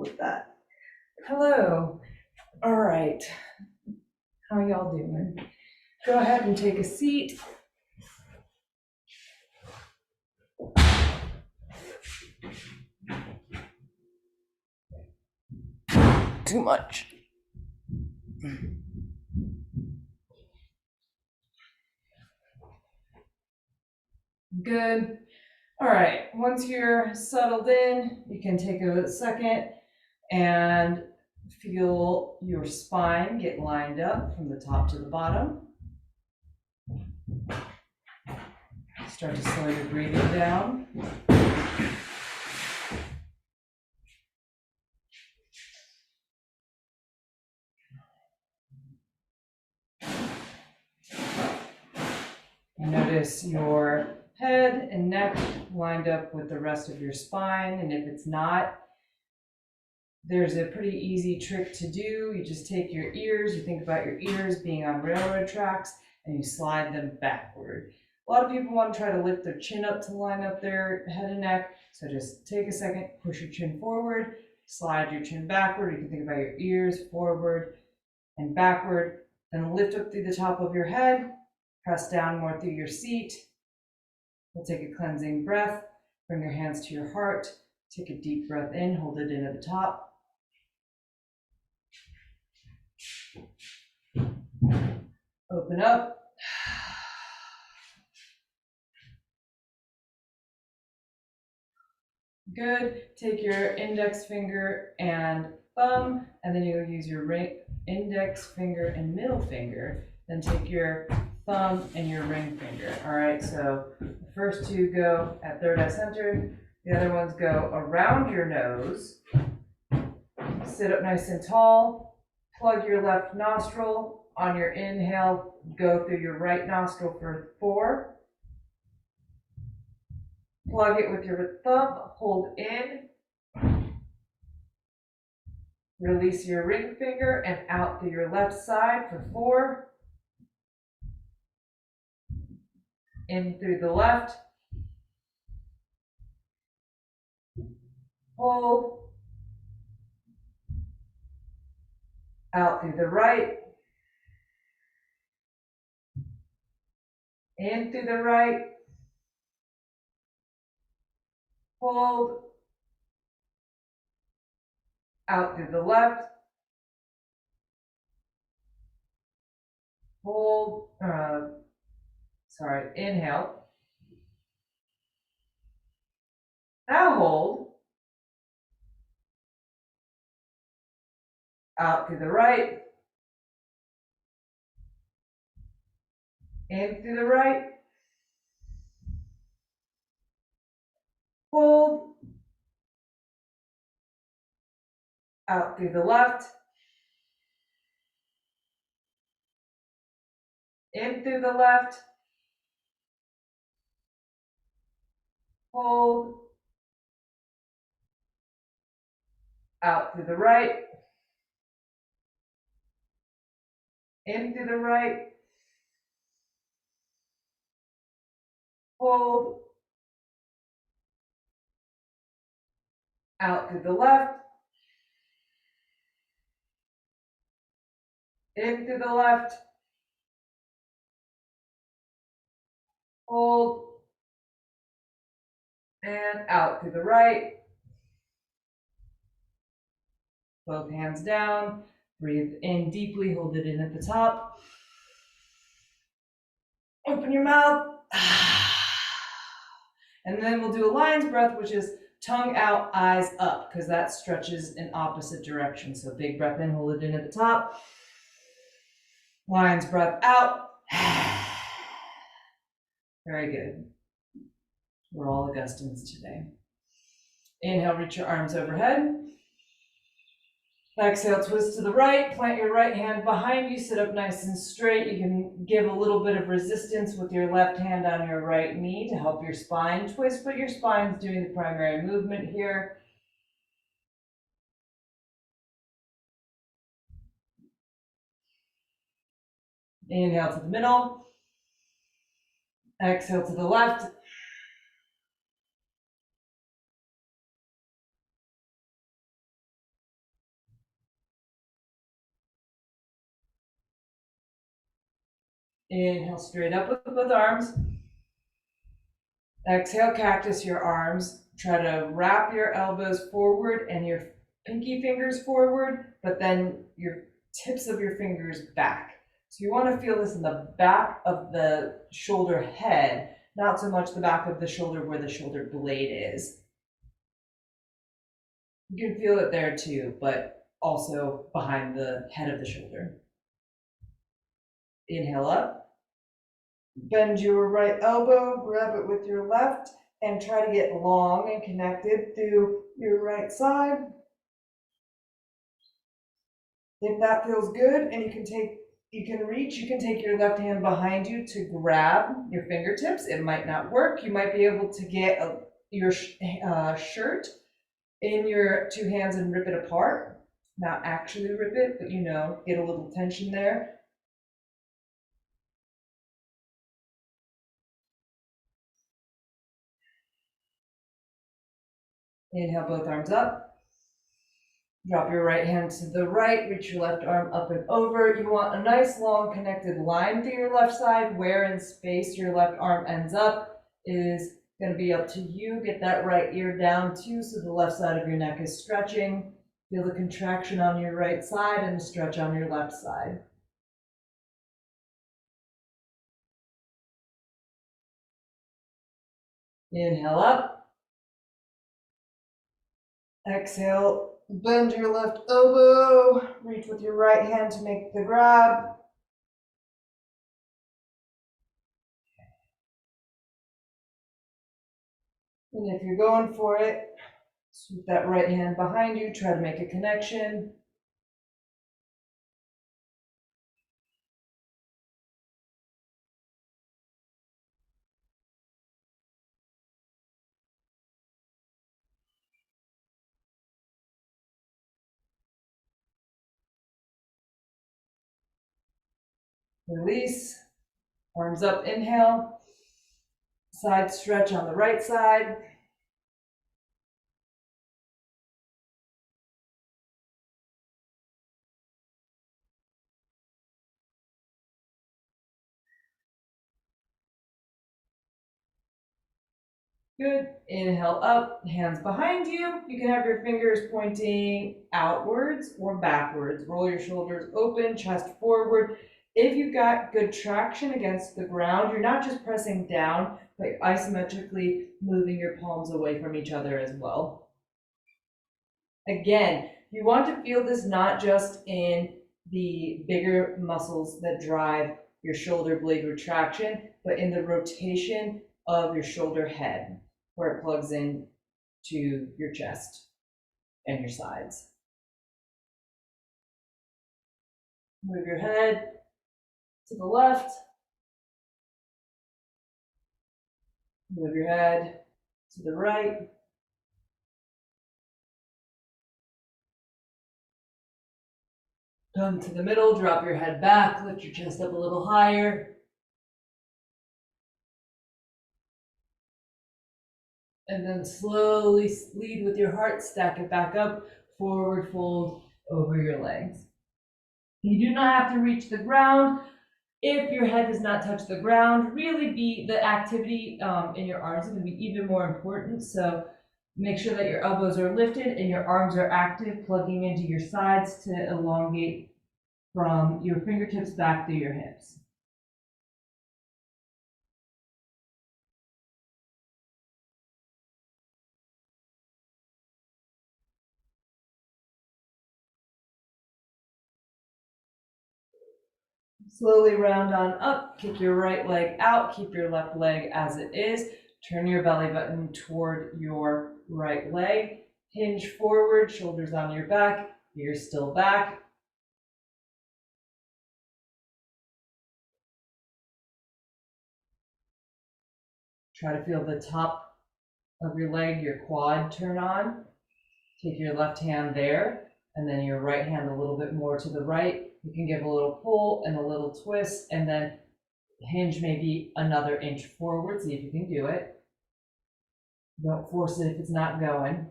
with that. Hello. All right. How y'all doing? Go ahead and take a seat. Too much. Good. All right. Once you're settled in, you can take a second and feel your spine get lined up from the top to the bottom. Start to slow your breathing down. Notice your head and neck lined up with the rest of your spine, and if it's not, there's a pretty easy trick to do. You just take your ears, you think about your ears being on railroad tracks, and you slide them backward. A lot of people want to try to lift their chin up to line up their head and neck, so just take a second, push your chin forward, slide your chin backward. You can think about your ears forward and backward, then lift up through the top of your head, press down more through your seat. We'll take a cleansing breath, bring your hands to your heart, take a deep breath in, hold it in at the top. Open up. Good. Take your index finger and thumb, and then you'll use your index finger and middle finger. Then take your thumb and your ring finger. All right, so the first two go at third eye center. The other ones go around your nose. Sit up nice and tall. Plug your left nostril. On your inhale, go through your right nostril for 4. Plug it with your thumb, hold in. Release your ring finger and out through your left side for 4. In through the left. Hold. Out through the right. In through the right. Hold. Out through the left. Hold. Inhale. Now hold. Out through the right. In through the right. Hold. Out through the left. In through the left. Hold. Out through the right. In through the right. Hold. Out through the left. In through the left. Hold. And out through the right. Both hands down. Breathe in deeply, hold it in at the top. Open your mouth. And then we'll do a lion's breath, which is tongue out, eyes up, because that stretches in opposite direction. So big breath in, hold it in at the top. Lion's breath out. Very good. We're all Augustins today. Inhale, reach your arms overhead. Exhale, twist to the right, plant your right hand behind you, sit up nice and straight. You can give a little bit of resistance with your left hand on your right knee to help your spine twist, but your spine's doing the primary movement here. Inhale to the middle. Exhale to the left. Inhale straight up with both arms. Exhale, cactus your arms. Try to wrap your elbows forward and your pinky fingers forward, but then your tips of your fingers back. So you want to feel this in the back of the shoulder head, not so much the back of the shoulder where the shoulder blade is. You can feel it there too, but also behind the head of the shoulder. Inhale up. Bend your right elbow, grab it with your left, and try to get long and connected through your right side. If that feels good and you can take your left hand behind you to grab your fingertips. It might not work. You might be able to get your shirt in your two hands and rip it apart. Not actually rip it, but get a little tension there. Inhale, both arms up. Drop your right hand to the right, reach your left arm up and over. You want a nice long connected line through your left side. Where in space your left arm ends up is going to be up to you. Get that right ear down too, so the left side of your neck is stretching. Feel the contraction on your right side and the stretch on your left side. Inhale up. Exhale. Bend your left elbow, reach with your right hand to make the grab. And if you're going for it, sweep that right hand behind you, try to make a connection. Release, arms up, inhale, side stretch on the right side. Good, inhale up, hands behind you. You can have your fingers pointing outwards or backwards. Roll your shoulders open, chest forward. If you've got good traction against the ground, you're not just pressing down, but isometrically moving your palms away from each other as well. Again, you want to feel this not just in the bigger muscles that drive your shoulder blade retraction, but in the rotation of your shoulder head, where it plugs in to your chest and your sides. Move your head to the left. Move your head to the right. Come to the middle, drop your head back, lift your chest up a little higher. And then slowly lead with your heart, stack it back up, forward fold over your legs. You do not have to reach the ground. If your head does not touch the ground, really the activity in your arms is going to be even more important. So make sure that your elbows are lifted and your arms are active, plugging into your sides to elongate from your fingertips back through your hips. Slowly round on up, kick your right leg out, keep your left leg as it is. Turn your belly button toward your right leg. Hinge forward, shoulders on your back, ears still back. Try to feel the top of your leg, your quad turn on. Take your left hand there, and then your right hand a little bit more to the right. You can give a little pull and a little twist, and then hinge maybe another inch forward. See if you can do it. Don't force it if it's not going.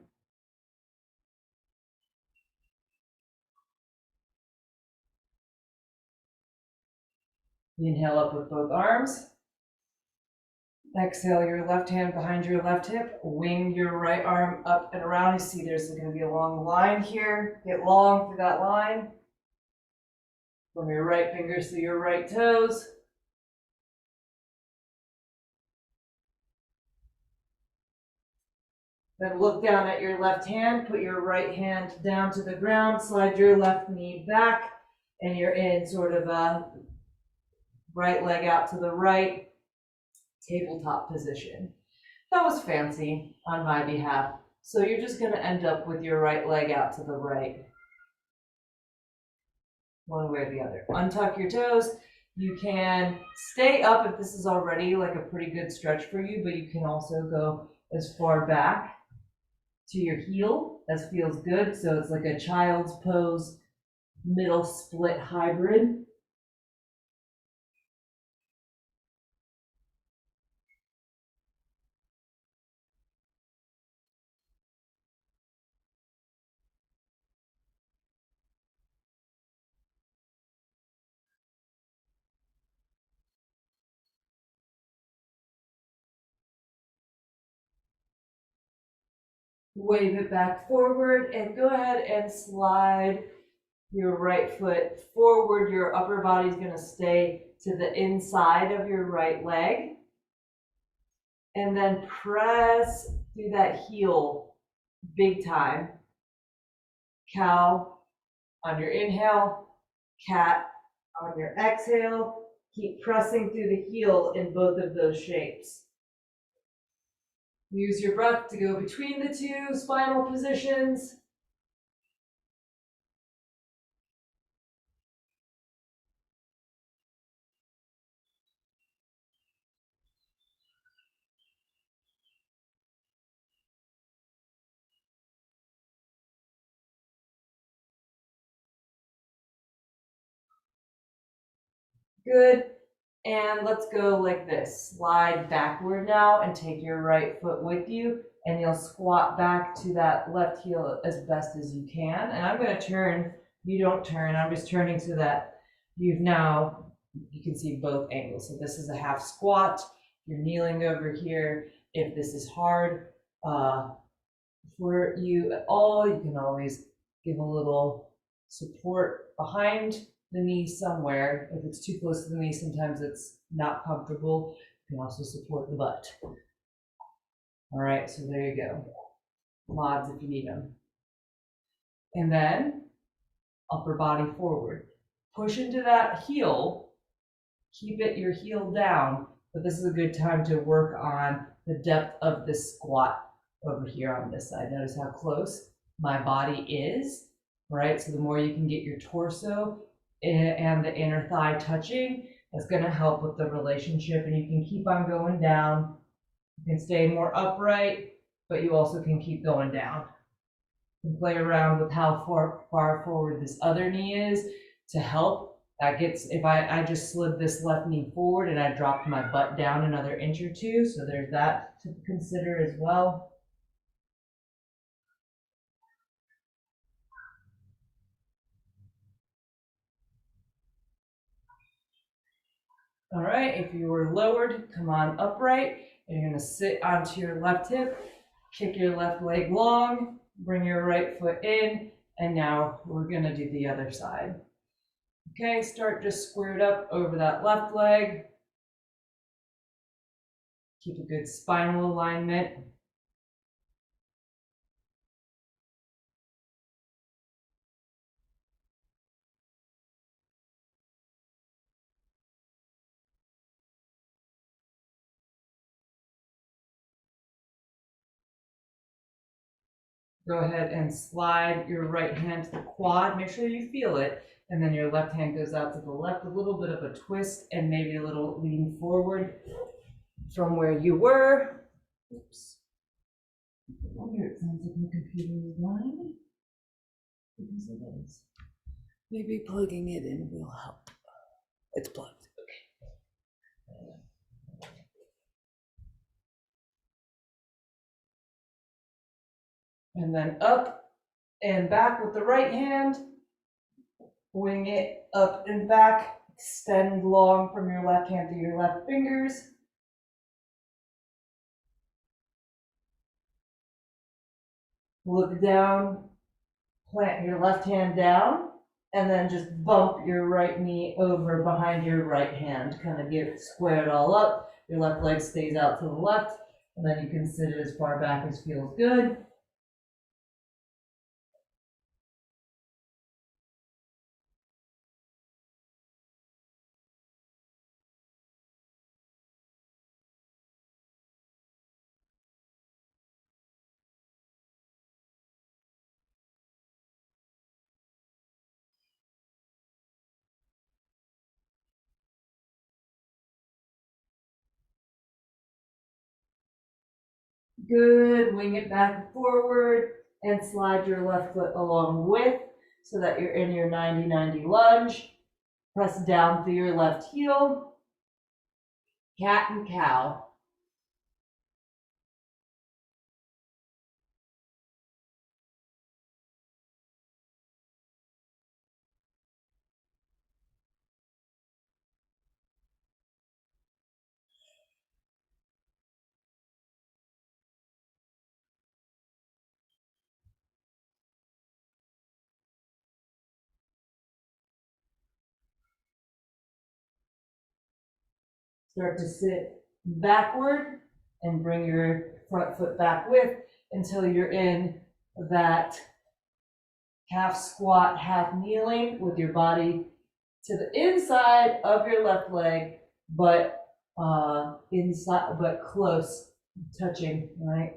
Inhale up with both arms. Exhale your left hand behind your left hip. Wing your right arm up and around. You see there's going to be a long line here. Get long through that line. From your right fingers to your right toes. Then look down at your left hand. Put your right hand down to the ground. Slide your left knee back. And you're in sort of a right leg out to the right, tabletop position. That was fancy on my behalf. So you're just going to end up with your right leg out to the right, one way or the other. Untuck your toes. You can stay up if this is already like a pretty good stretch for you, but you can also go as far back to your heel as feels good. So it's like a child's pose, middle split hybrid. Wave it back forward and go ahead and slide your right foot forward. Your upper body is going to stay to the inside of your right leg. And then press through that heel big time. Cow on your inhale, cat on your exhale. Keep pressing through the heel in both of those shapes. Use your breath to go between the two spinal positions. Good. And let's go like this. Slide backward now and take your right foot with you, and you'll squat back to that left heel as best as you can. And I'm going to turn. You don't turn. I'm just turning so that you can see both angles. So this is a half squat. You're kneeling over here. If this is hard for you at all, you can always give a little support behind the knee somewhere. If it's too close to the knee, sometimes it's not comfortable. You can also support the butt. All right, so there you go. Mods if you need them. And then upper body forward. Push into that heel. Keep your heel down, but this is a good time to work on the depth of this squat over here on this side. Notice how close my body is, right? So the more you can get your torso and the inner thigh touching, it's going to help with the relationship, and you can keep on going down. You can stay more upright, but you also can keep going down. You can play around with how far forward this other knee is to help. That gets, if I just slid this left knee forward and I dropped my butt down another inch or two, so there's that to consider as well. All right, if you were lowered, come on upright. And you're going to sit onto your left hip, kick your left leg long, bring your right foot in, and now we're going to do the other side. Okay, start just squared up over that left leg. Keep a good spinal alignment. Go ahead and slide your right hand to the quad. Make sure you feel it. And then your left hand goes out to the left, a little bit of a twist and maybe a little lean forward from where you were. Oops. Here it sounds like my computer is lying. Because it is. Maybe plugging it in will help. It's plugged. Okay. And then up and back with the right hand. Wing it up and back extend long from your left hand to your left fingers. Look down, plant your left hand down, and then just bump your right knee over behind your right hand. Kind of get squared all up. Your left leg stays out to the left, and then you can sit as far back as feels good. Good, wing it back and forward and slide your left foot along with so that you're in your 90-90 lunge. Press down through your left heel, cat and cow. Start to sit backward and bring your front foot back with until you're in that half squat, half kneeling with your body to the inside of your left leg, but inside, but close, touching, right?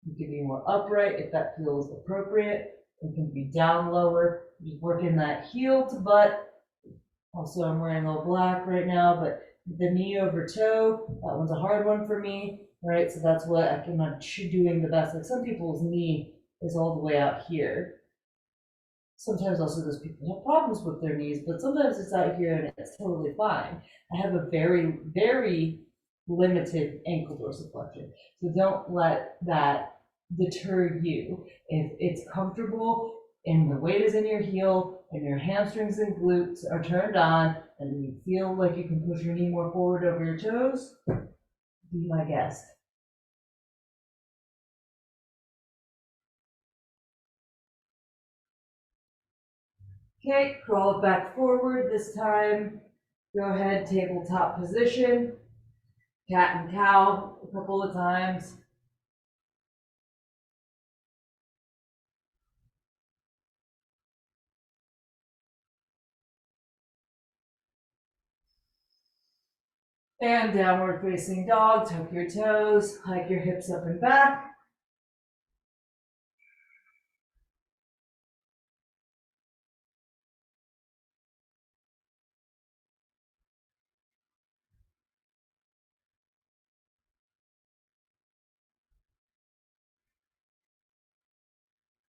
You can be more upright if that feels appropriate. It can be down lower. Just working that heel to butt. Also, I'm wearing all black right now, but the knee over toe, that one's a hard one for me, right? So that's what I'm not doing the best. Like some people's knee is all the way out here. Sometimes also those people have problems with their knees, but sometimes it's out here and it's totally fine. I have a very, very limited ankle dorsiflexion. So don't let that deter you. If it's comfortable and the weight is in your heel and your hamstrings and glutes are turned on and you feel like you can push your knee more forward over your toes, be my guest. Okay, crawl it back forward this time. Go ahead, tabletop position. Cat and cow a couple of times. And downward facing dog, tuck your toes, hike your hips up and back.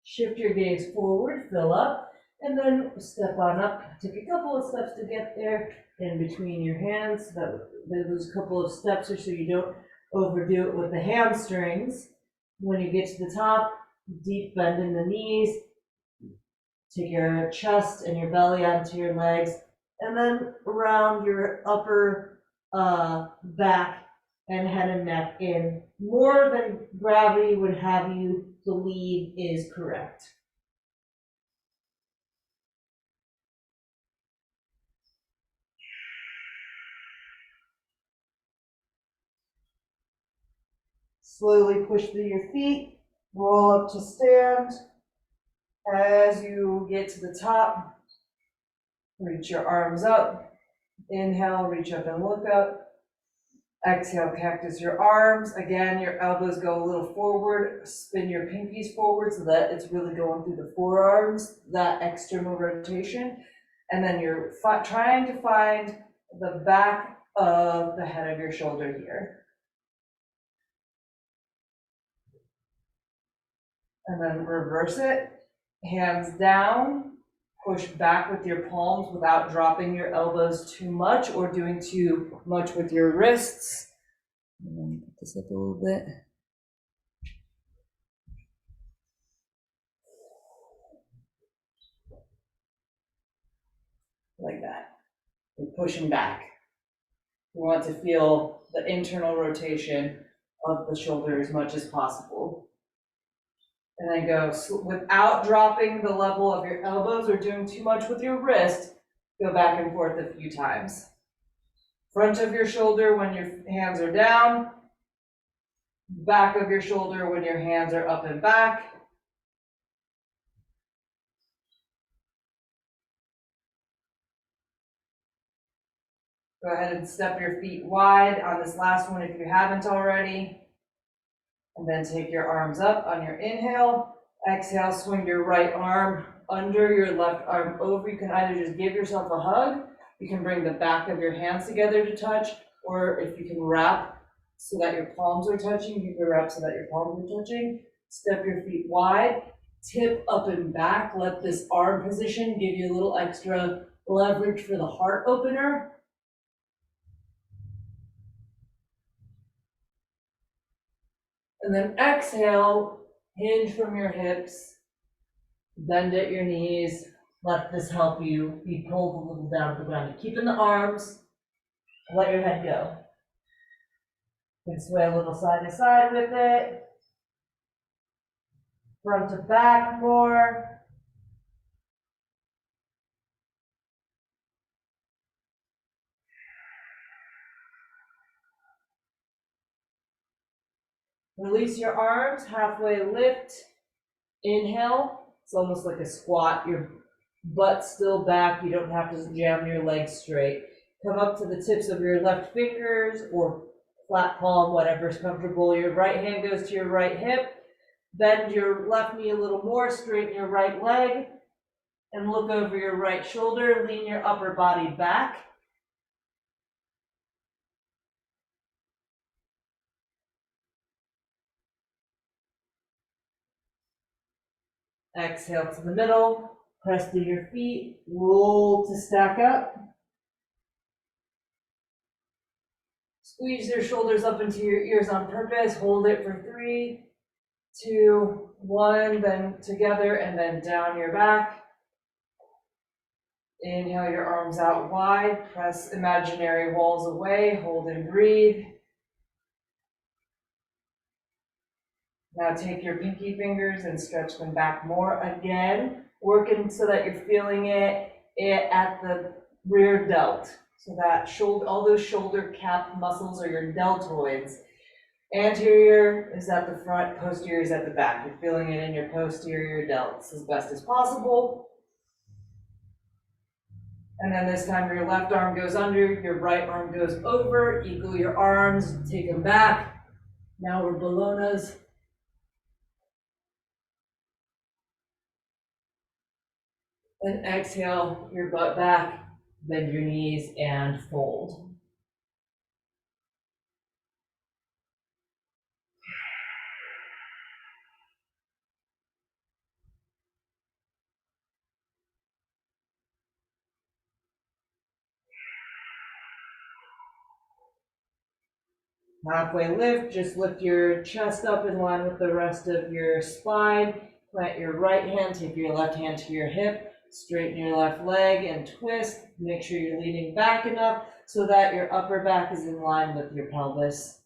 Shift your gaze forward, fill up, and then step on up. Take a couple of steps to get there in between your hands. Those couple of steps are so you don't overdo it with the hamstrings. When you get to the top, deep bend in the knees. Take your chest and your belly onto your legs, and then round your upper back and head and neck in more than gravity would have you believe is correct. Slowly push through your feet, roll up to stand. As you get to the top, reach your arms up. Inhale, reach up and look up. Exhale, cactus your arms. Again, your elbows go a little forward. Spin your pinkies forward so that it's really going through the forearms, that external rotation. And then you're trying to find the back of the head of your shoulder here. And then reverse it. Hands down. Push back with your palms without dropping your elbows too much or doing too much with your wrists. And then put this up a little bit. Like You're pushing back. You want to feel the internal rotation of the shoulder as much as possible. And then go without dropping the level of your elbows or doing too much with your wrist. Go back and forth a few times. Front of your shoulder when your hands are down. Back of your shoulder when your hands are up and back. Go ahead and step your feet wide on this last one if you haven't already. And then take your arms up on your inhale. Exhale, swing your right arm under your left arm over. You can either just give yourself a hug. You can bring the back of your hands together to touch, or if you can wrap so that your palms are touching, you can wrap so that your palms are touching. Step your feet wide, tip up and back. Let this arm position give you a little extra leverage for the heart opener. And then exhale, hinge from your hips, bend at your knees. Let this help you be pulled a little down to the ground. Keep in the arms, let your head go. You can sway a little side to side with it. Front to back more. Release your arms, halfway lift. Inhale, it's almost like a squat. Your butt's still back. You don't have to jam your legs straight. Come up to the tips of your left fingers or flat palm, whatever's comfortable. Your right hand goes to your right hip. Bend your left knee a little more, straighten your right leg, and look over your right shoulder. Lean your upper body back. Exhale to the middle, press to your feet, roll to stack up. Squeeze your shoulders up into your ears on purpose. Hold it for 3, 2, 1, then together and then down your back. Inhale your arms out wide, press imaginary walls away, hold and breathe. Now take your pinky fingers and stretch them back more again, working so that you're feeling it at the rear delt. So that all those shoulder cap muscles are your deltoids. Anterior is at the front, posterior is at the back. You're feeling it in your posterior delts as best as possible. And then this time your left arm goes under, your right arm goes over. Eagle your arms, take them back. Now we're Bolognas. And exhale your butt back, bend your knees and fold. Halfway lift, just lift your chest up in line with the rest of your spine. Plant your right hand, take your left hand to your hip, straighten your left leg and twist. Make sure you're leaning back enough so that your upper back is in line with your pelvis.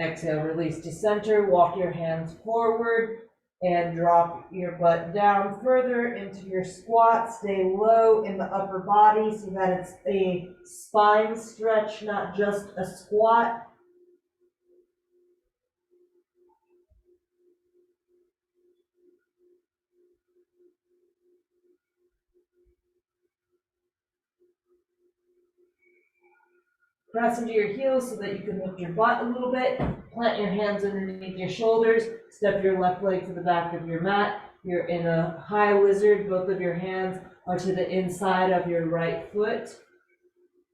Exhale, release to center, walk your hands forward and drop your butt down further into your squat. Stay low in the upper body so that it's a spine stretch, not just a squat. Press into your heels so that you can lift your butt a little bit. Plant your hands underneath your shoulders. Step your left leg to the back of your mat. You're in a high lizard. Both of your hands are to the inside of your right foot.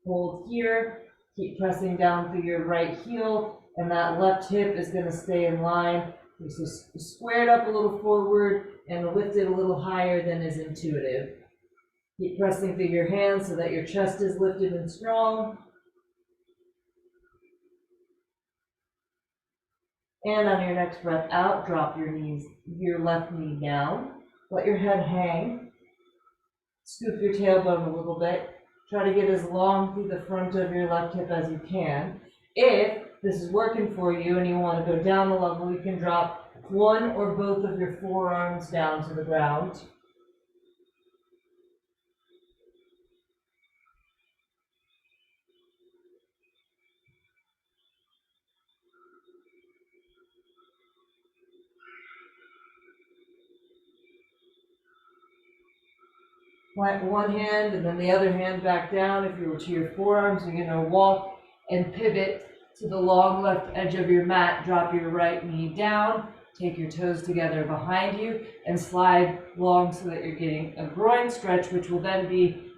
Hold here. Keep pressing down through your right heel. And that left hip is going to stay in line. Just square it up a little forward and lift it a little higher than is intuitive. Keep pressing through your hands so that your chest is lifted and strong. And on your next breath out, drop your left knee down. Let your head hang. Scoop your tailbone a little bit. Try to get as long through the front of your left hip as you can. If this is working for you and you want to go down a level, you can drop one or both of your forearms down to the ground. Plant one hand and then the other hand back down. If you were to your forearms, you're going to walk and pivot to the long left edge of your mat. Drop your right knee down. Take your toes together behind you and slide long so that you're getting a groin stretch, which will then be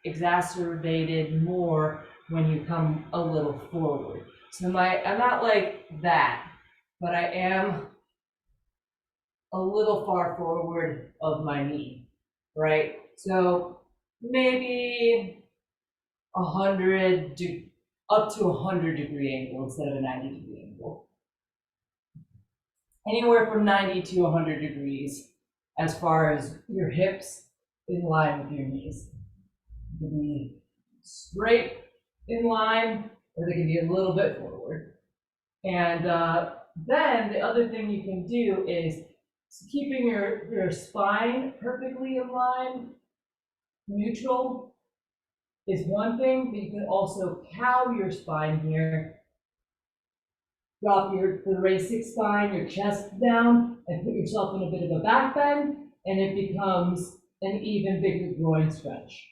exacerbated more when you come a little forward. So I'm not like that, but I am a little far forward of my knee, right? So maybe 100 up to 100-degree angle instead of a 90-degree angle. Anywhere from 90 to 100 degrees as far as your hips in line with your knees. They can be straight in line, or they can be a little bit forward. And then the other thing you can do is keeping your spine perfectly in line, neutral, is one thing, but you can also cow your spine here. Drop the raised six spine, your chest down, and put yourself in a bit of a back bend, and it becomes an even bigger groin stretch.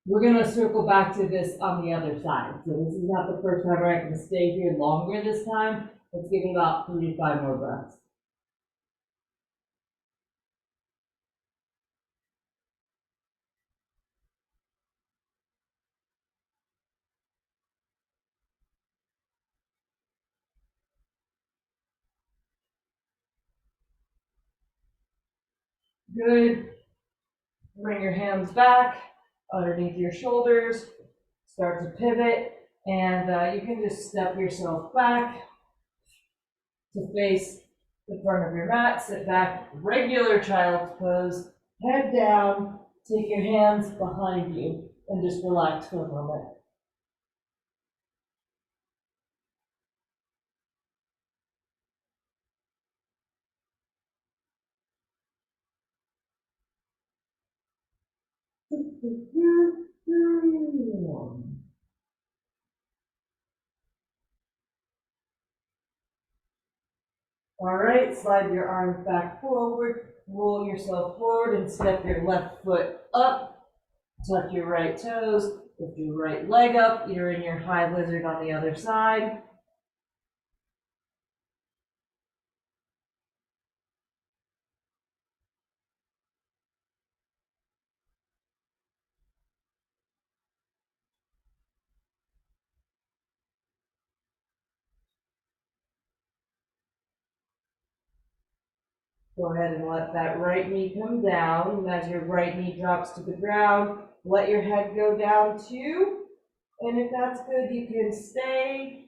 We're going to circle back to this on the other side. So this is not the first time we're going to stay here longer this time. Let's give it about 3 to 5 more breaths. Good. Bring your hands back underneath your shoulders. Start to pivot, and you can just step yourself back to face the front of your mat. Sit back, regular child's pose, head down, take your hands behind you, and just relax for a moment. All right, slide your arms back forward, roll yourself forward and step your left foot up, tuck your right toes, lift your right leg up, you're in your high lizard on the other side. Go ahead and let that right knee come down. And as your right knee drops to the ground, let your head go down too. And if that's good, you can stay.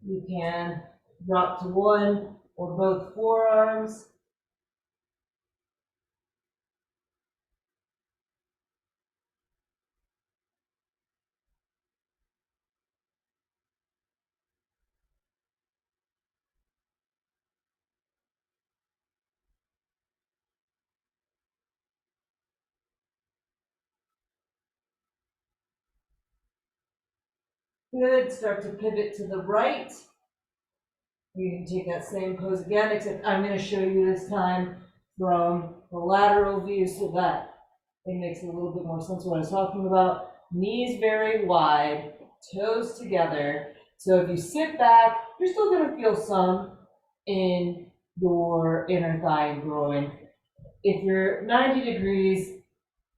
You can drop to one or both forearms. Good. Start to pivot to the right. You can take that same pose again, except I'm going to show you this time from the lateral view so that it makes a little bit more sense what I was talking about. Knees very wide, toes together. So if you sit back, you're still going to feel some in your inner thigh and groin. If you're 90 degrees,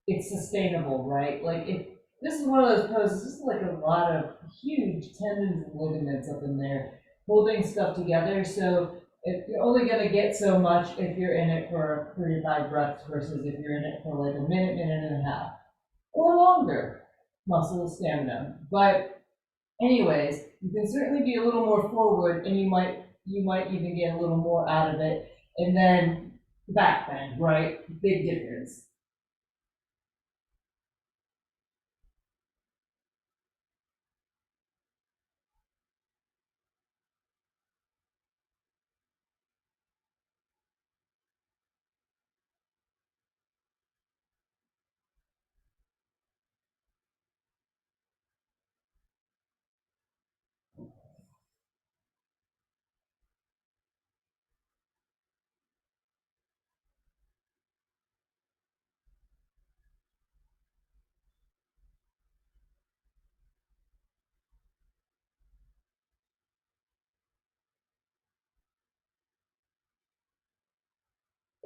it's sustainable, right? Like if this is one of those poses, this is like a lot of huge tendons and ligaments up in there, holding stuff together. So if you're only going to get so much if you're in it for 3 to 5 breaths versus if you're in it for like a minute, minute and a half, or longer muscle stamina. But anyways, You can certainly be a little more forward, and you might even get a little more out of it. And then back bend, right? Big difference.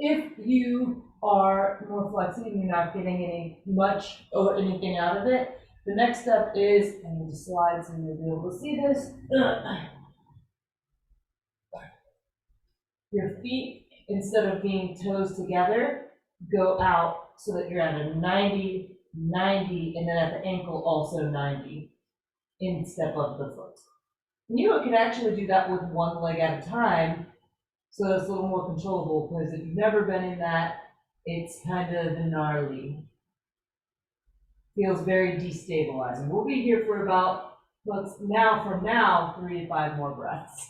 If you are more flexing and you're not getting much or anything out of it, the next step is, and we'll just slide so you'll be able to see this. Your feet, instead of being toes together, go out so that you're at a 90, 90, and then at the ankle also 90 instead of the foot. And you can actually do that with one leg at a time, so it's a little more controllable, because if you've never been in that, it's kind of gnarly. Feels very destabilizing. We'll be here for about, from now, 3 to 5 more breaths.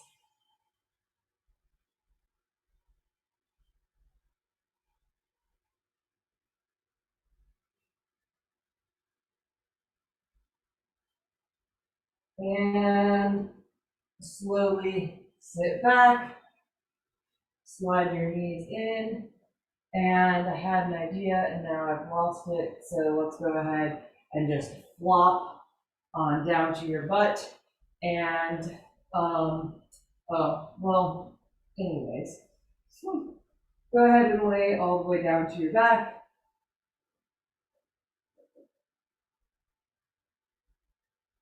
And slowly sit back, slide your knees in, and I had an idea and now I've lost it, so let's go ahead and just flop on down to your butt, and anyways, go ahead and lay all the way down to your back.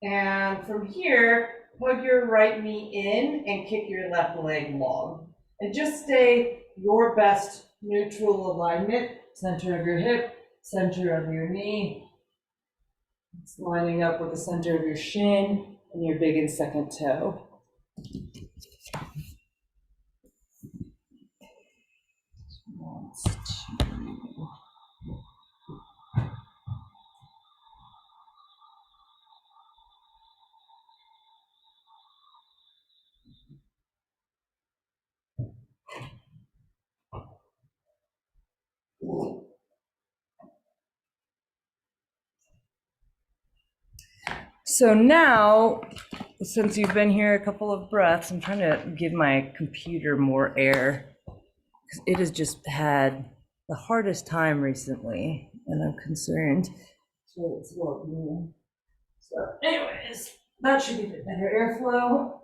And from here, plug your right knee in and kick your left leg long. And just stay your best neutral alignment, center of your hip, center of your knee. It's lining up with the center of your shin and your big and second toe. So now, since you've been here a couple of breaths, I'm trying to give my computer more air, because it has just had the hardest time recently, and I'm concerned. So anyways, that should be the better airflow.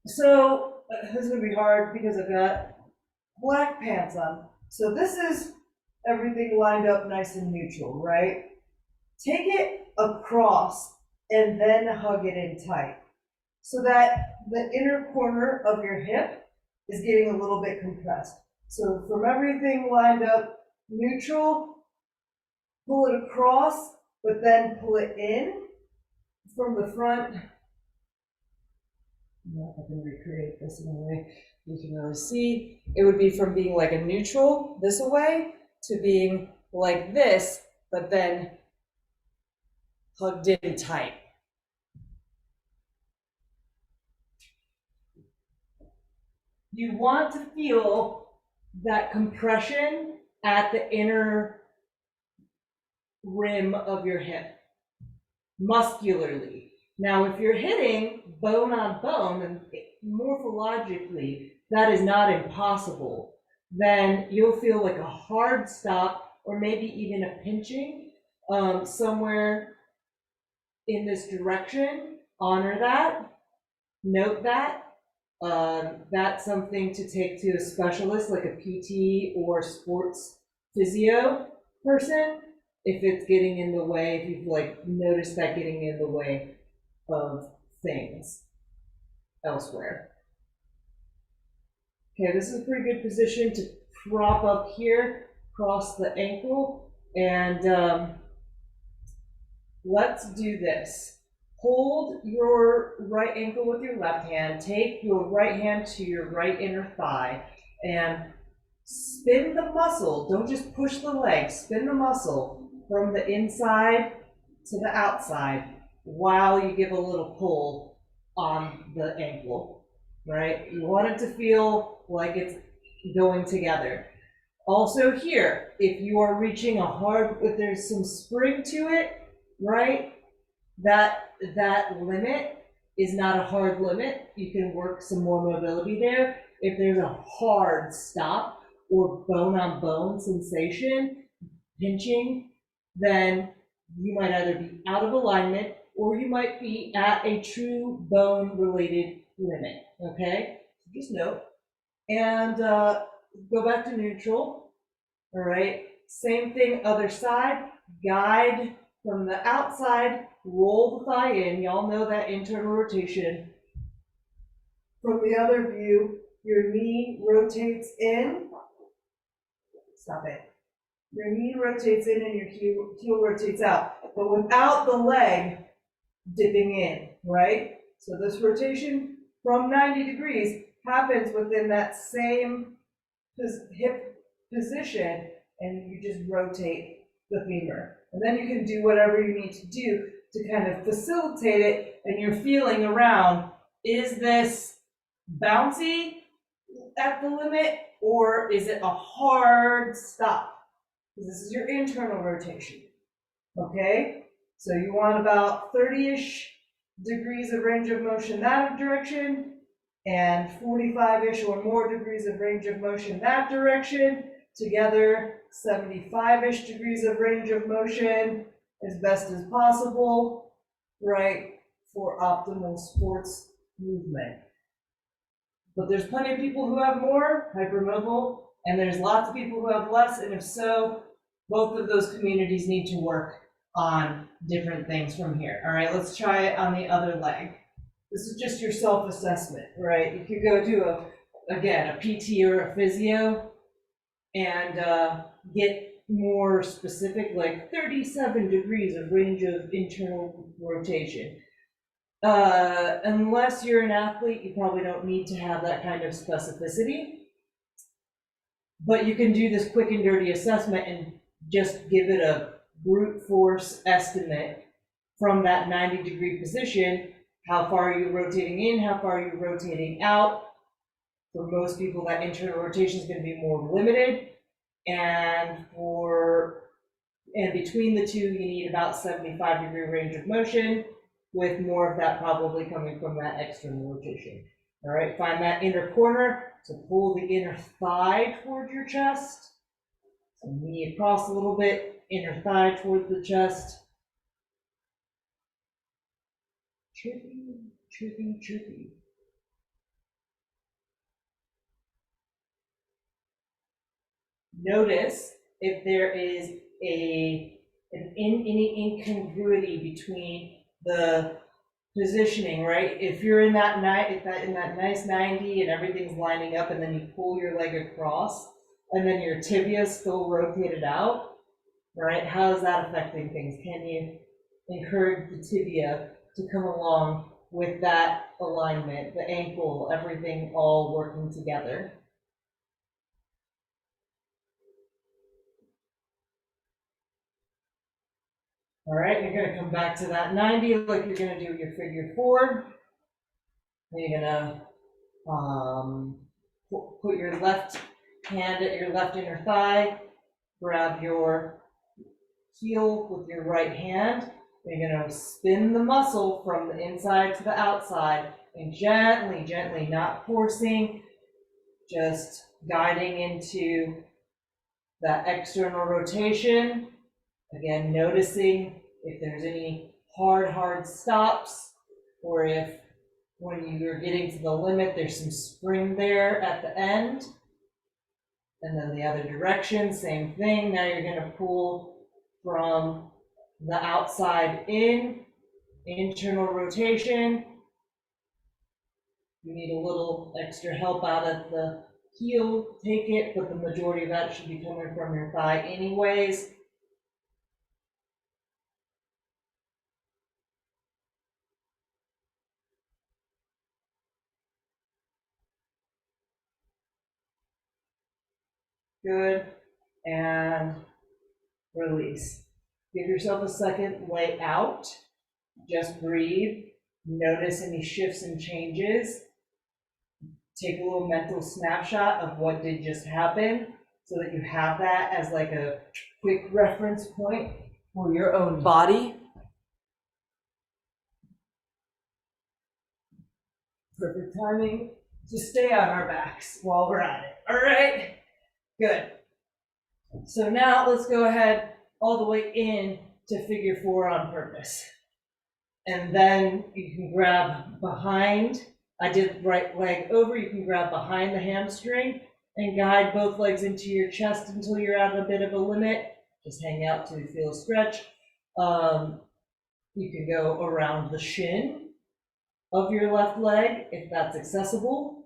So this is gonna be hard because I've got black pants on. So this is everything lined up nice and neutral, right? Take it across and then hug it in tight, so that the inner corner of your hip is getting a little bit compressed. So from everything lined up neutral, pull it across, but then pull it in from the front. I don't know if I can recreate this in a way you can really see. It would be from being like a neutral this way to being like this, but then hugged in tight. You want to feel that compression at the inner rim of your hip, muscularly. Now, if you're hitting bone on bone, and morphologically, that is not impossible, then you'll feel like a hard stop, or maybe even a pinching somewhere in this direction. Honor that, note that. That's something to take to a specialist, like a PT or sports physio person, if it's getting in the way, if you've like noticed that getting in the way of things elsewhere. Okay, this is a pretty good position to prop up here, cross the ankle, and let's do this. hold your right ankle with your left hand, take your right hand to your right inner thigh, and spin the muscle. Don't just push the leg, spin the muscle from the inside to the outside while you give a little pull on the ankle, right? You want it to feel like it's going together. Also here, if you are reaching if there's some spring to it, right? That limit is not a hard limit. You can work some more mobility there. If there's a hard stop or bone on bone sensation, pinching, then you might either be out of alignment or you might be at a true bone related limit, okay? So just note. And go back to neutral, all right? Same thing, other side, guide from the outside, roll the thigh in. Y'all know that internal rotation. From the other view, your knee rotates in. Stop it. Your knee rotates in and your heel rotates out, but without the leg dipping in, right? So this rotation from 90 degrees happens within that same hip position, and you just rotate the femur. And then you can do whatever you need to do to kind of facilitate it, and you're feeling around, is this bouncy at the limit, or is it a hard stop? Because this is your internal rotation, okay? So you want about 30-ish degrees of range of motion that direction, and 45-ish or more degrees of range of motion that direction. Together, 75-ish degrees of range of motion as best as possible, right, for optimal sports movement. But there's plenty of people who have more hypermobile, and there's lots of people who have less, and if so, both of those communities need to work on different things from here. All right, let's try it on the other leg. This is just your self-assessment, right? You could go to a PT or a physio and get more specific, like 37 degrees of range of internal rotation. Unless you're an athlete, you probably don't need to have that kind of specificity. But you can do this quick and dirty assessment and just give it a brute force estimate from that 90-degree position. How far are you rotating in? How far are you rotating out? For most people, that internal rotation is going to be more limited. And between the two, you need about 75-degree range of motion, with more of that probably coming from that external rotation. All right, find that inner corner. So pull the inner thigh toward your chest. So knee across a little bit, inner thigh toward the chest. Chirpy, chirpy, chirpy. Notice if there is any incongruity between the positioning, right? If you're in that nice 90 and everything's lining up, and then you pull your leg across, and then your tibia is still rotated out, right? How is that affecting things? Can you encourage the tibia to come along with that alignment, the ankle, everything all working together? All right, you're going to come back to that 90 like you're going to do your figure 4. You're going to put your left hand at your left inner thigh, grab your heel with your right hand. You're going to spin the muscle from the inside to the outside, and gently, gently, not forcing, just guiding into that external rotation. Again, noticing if there's any hard stops, or if when you're getting to the limit, there's some spring there at the end. And then the other direction, same thing. Now you're going to pull from the outside in, internal rotation. You need a little extra help out at the heel, take it, but the majority of that should be coming from your thigh anyways. Good. And release. Give yourself a second, lay out. Just breathe. Notice any shifts and changes. Take a little mental snapshot of what did just happen so that you have that as like a quick reference point for your own body. Perfect timing to stay on our backs while we're at it. All right, good. So now let's go ahead all the way in to figure four on purpose. And then you can grab behind. I did right leg over. You can grab behind the hamstring and guide both legs into your chest until you're at a bit of a limit. Just hang out till you feel a stretch. You can go around the shin of your left leg if that's accessible.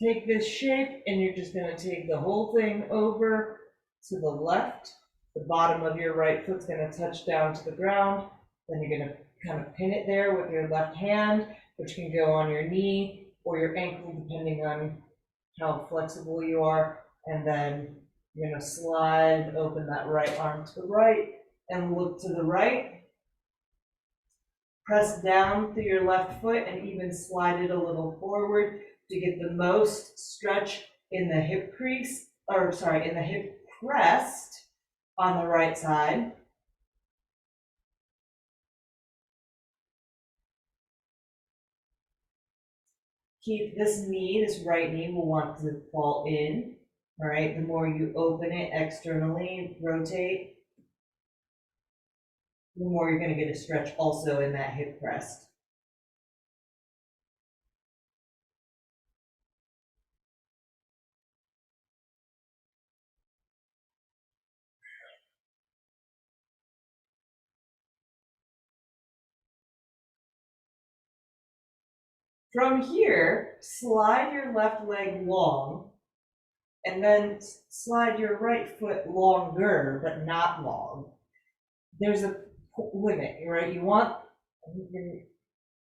Take this shape and you're just going to take the whole thing over to the left. The bottom of your right foot's going to touch down to the ground. Then you're going to kind of pin it there with your left hand, which can go on your knee or your ankle, depending on how flexible you are. And then you're going to slide open that right arm to the right and look to the right. Press down through your left foot and even slide it a little forward to get the most stretch in the hip crease, or sorry, in the hip crest on the right side. Keep this knee, this right knee will want to fall in, all right? The more you open it externally, rotate, the more you're going to get a stretch also in that hip crest. From here, slide your left leg long, and then slide your right foot longer, but not long. There's a limit, right? You want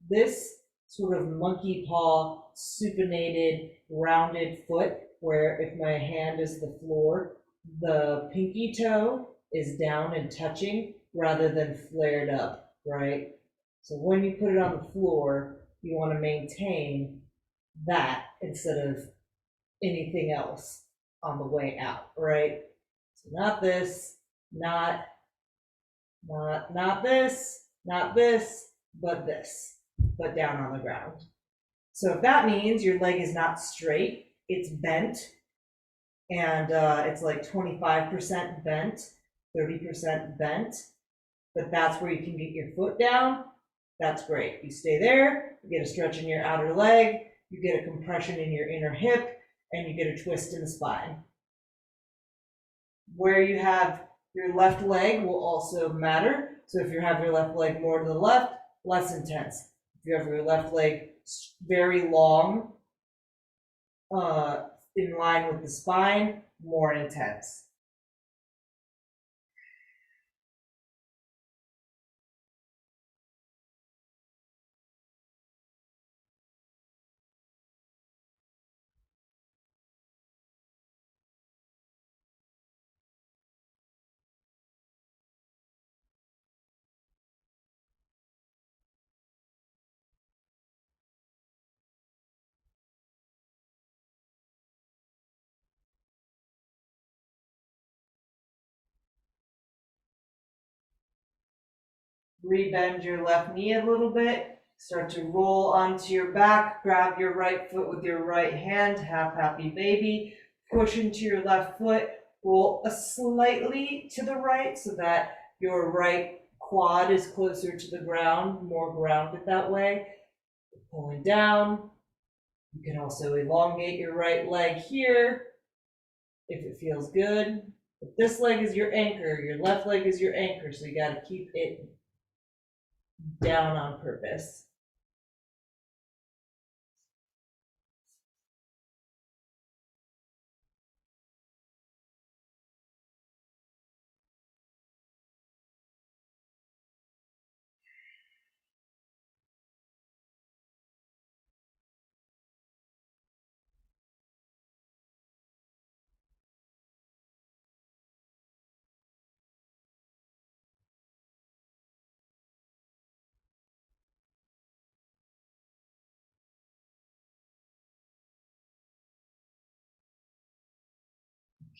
this sort of monkey paw, supinated, rounded foot, where if my hand is the floor, the pinky toe is down and touching rather than flared up, right? So when you put it on the floor, you want to maintain that instead of anything else on the way out, right? So not this, not this, not this, but this, but down on the ground. So if that means your leg is not straight, it's bent, and it's like 25% bent, 30% bent, but that's where you can get your foot down, that's great. You stay there, you get a stretch in your outer leg, you get a compression in your inner hip, and you get a twist in the spine. Where you have your left leg will also matter. So if you have your left leg more to the left, less intense. If you have your left leg very long, in line with the spine, more intense. Rebend your left knee a little bit. Start to roll onto your back. Grab your right foot with your right hand. Half happy baby. Push into your left foot. Roll slightly to the right so that your right quad is closer to the ground, more grounded that way. pulling down. You can also elongate your right leg here if it feels good. But this leg is your anchor, your left leg is your anchor, so you gotta keep it down on purpose.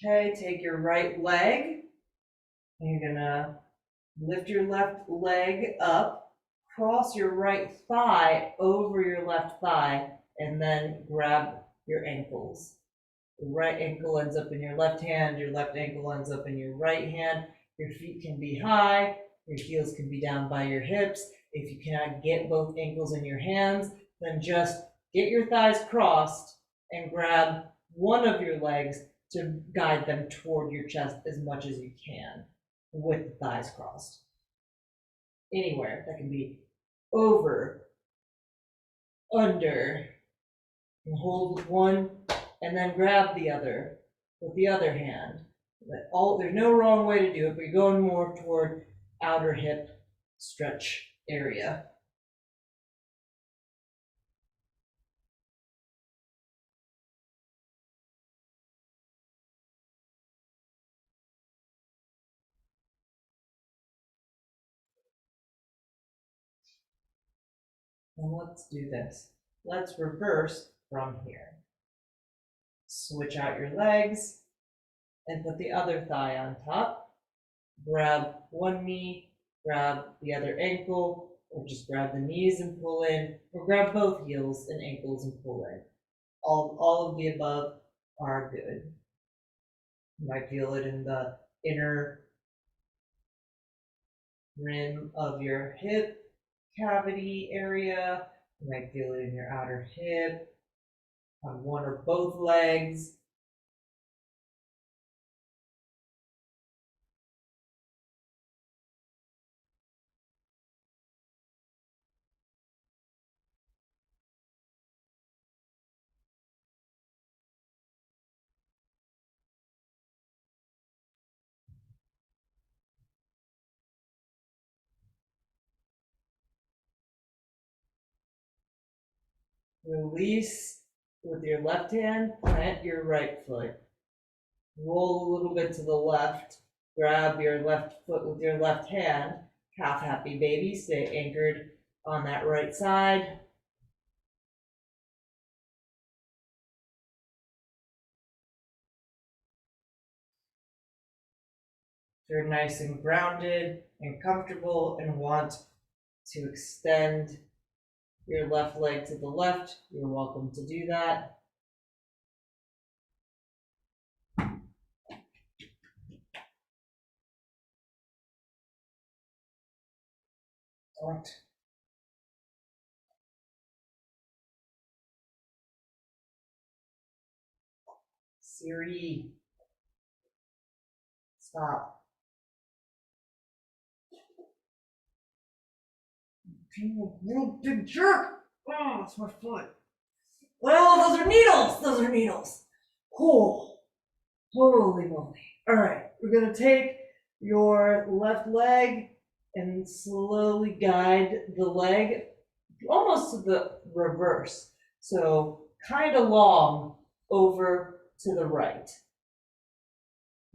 Okay, take your right leg, and you're gonna lift your left leg up, cross your right thigh over your left thigh, and then grab your ankles. The right ankle ends up in your left hand, your left ankle ends up in your right hand. Your feet can be high, your heels can be down by your hips. If you cannot get both ankles in your hands, then just get your thighs crossed and grab one of your legs to guide them toward your chest as much as you can with the thighs crossed. Anywhere. That can be over, under, and hold one and then grab the other with the other hand. There's no wrong way to do it, but you're going more toward outer hip stretch area. And let's do this. Let's reverse from here. Switch out your legs and put the other thigh on top. Grab one knee, grab the other ankle, or just grab the knees and pull in, or grab both heels and ankles and pull in. All of the above are good. You might feel it in the inner rim of your hip cavity area. You might feel it in your outer hip, on one or both legs. Release with your left hand, plant your right foot. Roll a little bit to the left, grab your left foot with your left hand, half happy baby, stay anchored on that right side. If you're nice and grounded and comfortable and want to extend your left leg to the left, you're welcome to do that. Don't. Siri, stop. You real big jerk. Oh, it's my foot. Well, those are needles. Those are needles. Cool. Holy moly. All right, we're gonna take your left leg and slowly guide the leg almost to the reverse. So kind of long over to the right.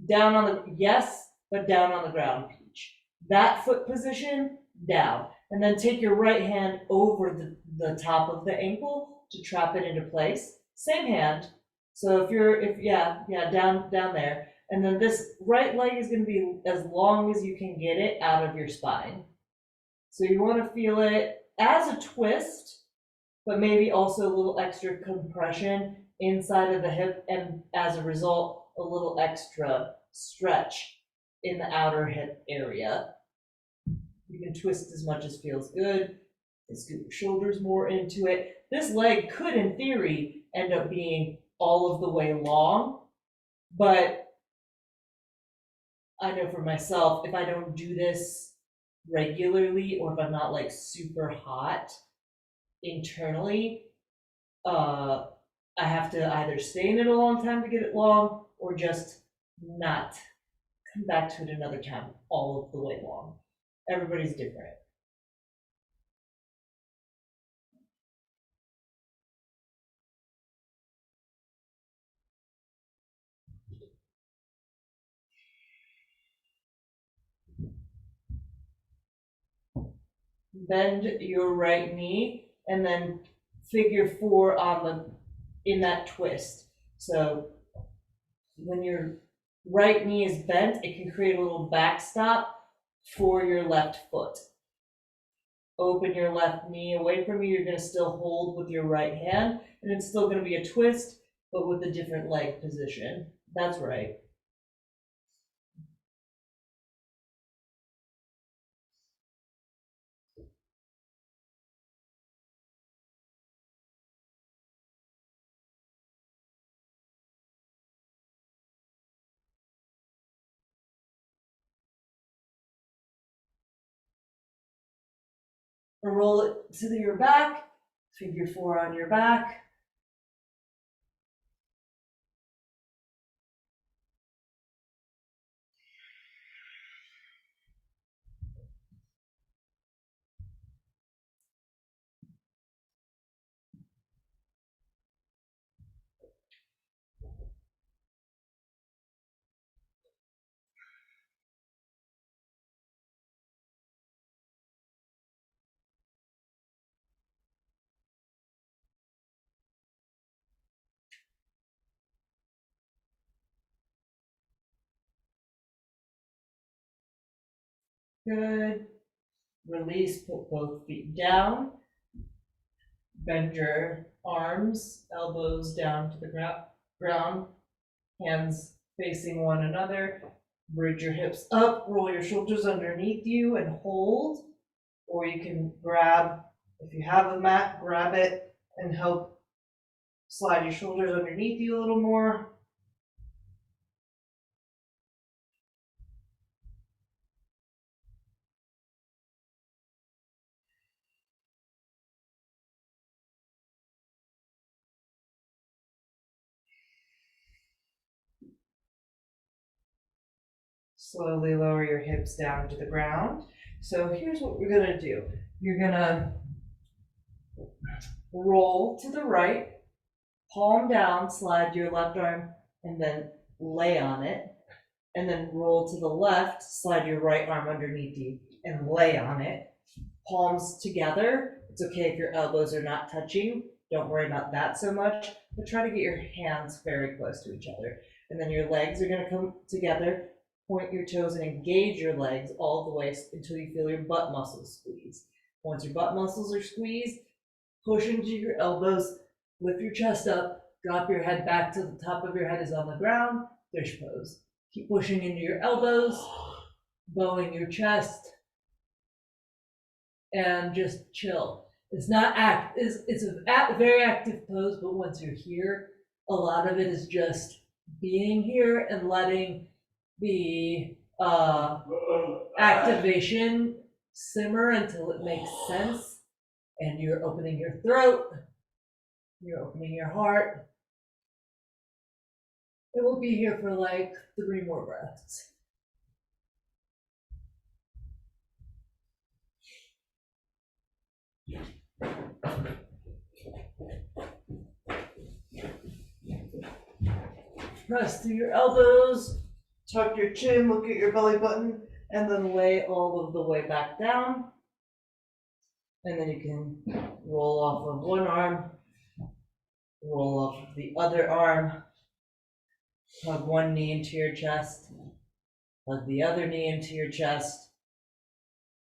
Down on the, yes, but down on the ground, Peach. That foot position, down. And then take your right hand over the top of the ankle to trap it into place. Same hand. So down there. And then this right leg is going to be as long as you can get it out of your spine. So you want to feel it as a twist, but maybe also a little extra compression inside of the hip, and as a result, a little extra stretch in the outer hip area. You can twist as much as feels good. Scoot your shoulders more into it. This leg could, in theory, end up being all of the way long, but I know for myself, if I don't do this regularly, or if I'm not like super hot internally, I have to either stay in it a long time to get it long, or just not come back to it another time all of the way long. Everybody's different. Bend your right knee and then figure 4 on in that twist. So when your right knee is bent, it can create a little backstop for your left foot. Open your left knee away from you. You're going to still hold with your right hand, and it's still going to be a twist, but with a different leg position. That's right. Roll it to your back, figure 4 on your back. Good. Release, put both feet down. Bend your arms, elbows down to the ground, hands facing one another. Bridge your hips up, roll your shoulders underneath you and hold. Or you can grab, if you have a mat, grab it and help slide your shoulders underneath you a little more. Slowly lower your hips down to the ground. So here's what we're gonna do. You're gonna roll to the right, palm down, slide your left arm, and then lay on it. And then roll to the left, slide your right arm underneath you and lay on it. Palms together. It's okay if your elbows are not touching. Don't worry about that so much, but try to get your hands very close to each other. And then your legs are gonna come together. Point your toes and engage your legs all the way until you feel your butt muscles squeeze. Once your butt muscles are squeezed, push into your elbows, lift your chest up, drop your head back till the top of your head is on the ground, fish pose. Keep pushing into your elbows, bowing your chest, and just chill. It's not it's a very active pose, but once you're here, a lot of it is just being here and letting the activation simmer until it makes sense, and you're opening your throat, you're opening your heart. It will be here for like 3 more breaths. Press through your elbows, tuck your chin, look at your belly button, and then lay all of the way back down. And then you can roll off of one arm, roll off of the other arm, hug one knee into your chest, hug the other knee into your chest.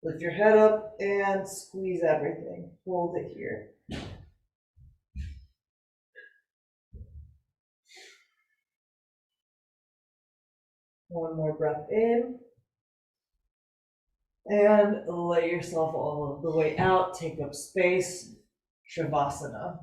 Lift your head up and squeeze everything. Hold it here. One more breath in. And let yourself all of the way out, take up space, Shavasana.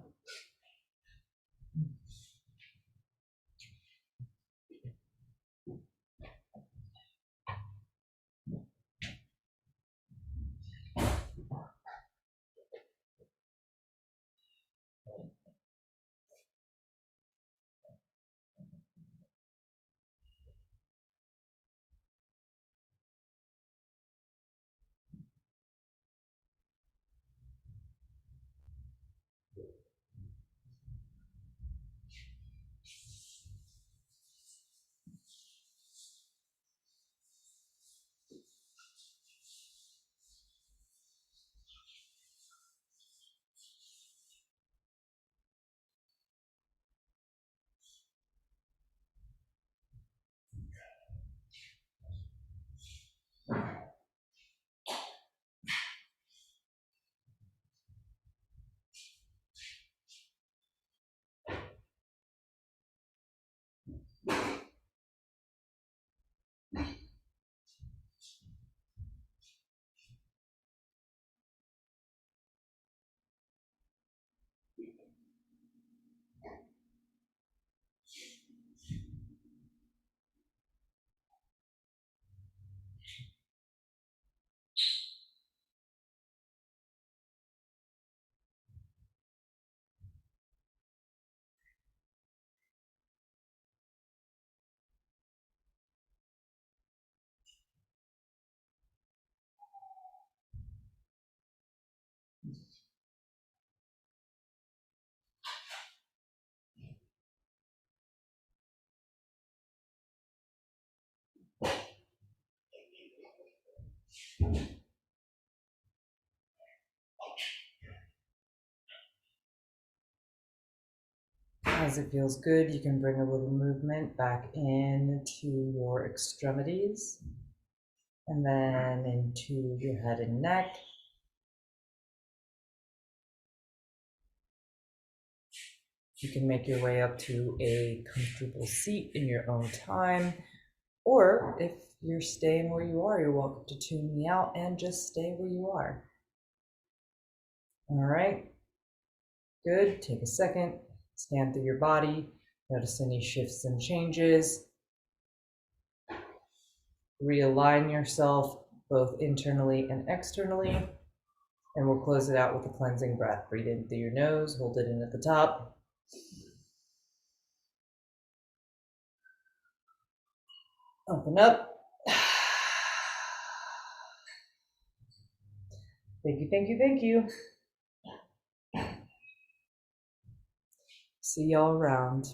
As it feels good, you can bring a little movement back into your extremities and then into your head and neck. You can make your way up to a comfortable seat in your own time, or if you're staying where you are, you're welcome to tune me out and just stay where you are. All right, good. Take a second, scan through your body, notice any shifts and changes. Realign yourself both internally and externally, and we'll close it out with a cleansing breath. Breathe in through your nose, hold it in at the top. Open up. Thank you, thank you, thank you. See y'all around.